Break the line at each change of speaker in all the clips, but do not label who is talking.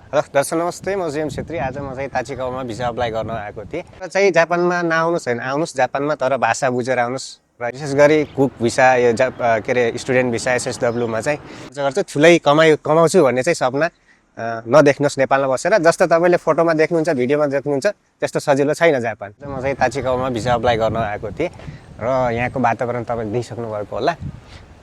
Hello दर्शक नमस्ते, म जेएम छेत्री। आज म चाहिँ ताचिकाउमा भिसा अप्लाई गर्न आएको थिएँ र चाहिँ जापानमा नआउनुहोस् होइन, आउनुहोस् जापानमा, तर भाषा बुझेर आउनुहोस्। र विशेष गरी कुक भिसा, यो के अरे स्टुडेन्ट भिसा एसएसडब्ल्यूमा चाहिँ गर्छु, ठुलै कमाउँछु भन्ने चाहिँ सपना नदेख्नुहोस्। नेपालमा बसेर जस्तो तपाईँले फोटोमा देख्नुहुन्छ, भिडियोमा देख्नुहुन्छ, त्यस्तो सजिलो छैन जापान। म चाहिँ ताचिकाउमा भिसा अप्लाई गर्न आएको थिएँ र यहाँको वातावरण तपाईँले देखिसक्नु भएको होला।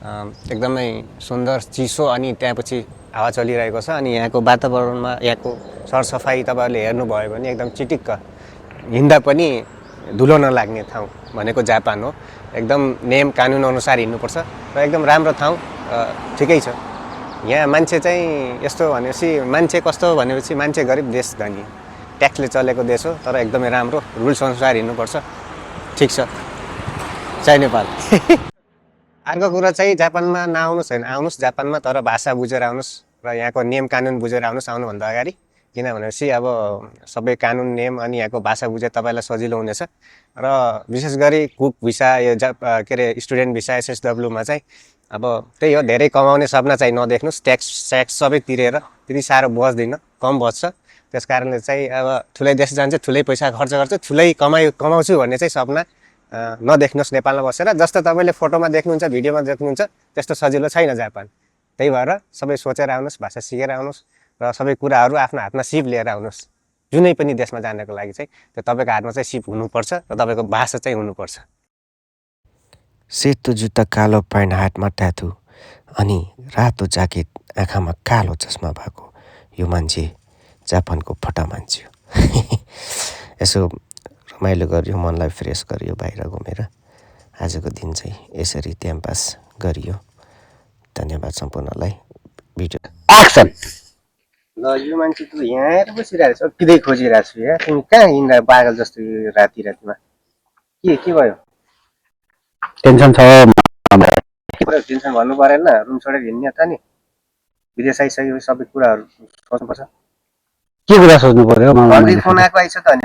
एकदमै सुन्दर, चिसो, अनि त्यहाँपछि हावा चलिरहेको छ। अनि यहाँको वातावरणमा यहाँको सरसफाइ तपाईँहरूले हेर्नुभयो भने एकदम चिटिक्क, हिँड्दा पनि धुलो नलाग्ने ठाउँ भनेको जापान हो। एकदम नियम कानुन अनुसार हिँड्नुपर्छ र एकदम राम्रो ठाउँ, ठिकै छ। यहाँ मान्छे चाहिँ यस्तो भनेपछि, मान्छे कस्तो भनेपछि मान्छे गरिब देश धनी, ट्याक्सले चलेको देश हो, तर एकदमै राम्रो, रुल्स अनुसार हिँड्नुपर्छ। ठिक छ, जय नेपाल। अर्को कुरा चाहिँ जापानमा नआउनुहोस् होइन, आउनुहोस् जापानमा, तर भाषा बुझेर आउनुहोस् र यहाँको नियम कानुन बुझेर आउनुहोस् आउनुभन्दा अगाडि। किनभनेपछि अब सबै कानुन नियम अनि यहाँको भाषा बुझे तपाईँलाई सजिलो हुनेछ। र विशेष गरी कुक भिसा, यो के अरे स्टुडेन्ट भिसा एसएसडब्ल्यूमा चाहिँ अब त्यही हो, धेरै कमाउने सपना चाहिँ नदेख्नुहोस्। ट्याक्स सबै तिरेर त्यति साह्रो बस्दिनँ, कम बस्छ। त्यस कारणले चाहिँ अब ठुलै देश जान्छु, ठुलै पैसा खर्च गर्छु, ठुलै कमाउँछु भन्ने चाहिँ सपना नदेख्नुहोस् नेपालमा बसेर। जस्तो तपाईँले फोटोमा देख्नुहुन्छ, भिडियोमा देख्नुहुन्छ, त्यस्तो सजिलो छैन जापान। त्यही भएर सबै सोचेर आउनुहोस्, भाषा सिकेर आउनुहोस् र सबै कुराहरू आफ्नो हातमा सिप लिएर आउनुहोस्। जुनै पनि देशमा जानको लागि चाहिँ त्यो तपाईँको हातमा चाहिँ सिप हुनुपर्छ र तपाईँको भाषा चाहिँ हुनुपर्छ।
सेतो जुत्ता, कालो प्यान्ट, हातमा ट्याटु अनि रातो ज्याकेट, आँखामा कालो चस्मा भएको यो मान्छे जापानको फटा मान्छे हो। यसो रमाइलो गरियो, मनलाई फ्रेस गरियो, बाहिर घुमेर आजको दिन चाहिँ यसरी टाइम पास गरियो। धन्यवाद सम्पूर्णलाई। Video
action. ल, यो मान्छे त यहाँ आएर बसिरहेको छ, किदै खोजिरहेको छु। यहाँ तिमी कहाँ हिँड्दा पागल जस्तो राति रातिमा? के भयो?
टेन्सन छ।
टेन्सन भन्नु परेन, रुम छोडेर हिँड्ने त नि। विदेश आइसकेपछि सबै कुराहरू सोच्नुपर्छ।
के कुरा सोच्नु पर्यो?
फोन आएको आइछ त अनि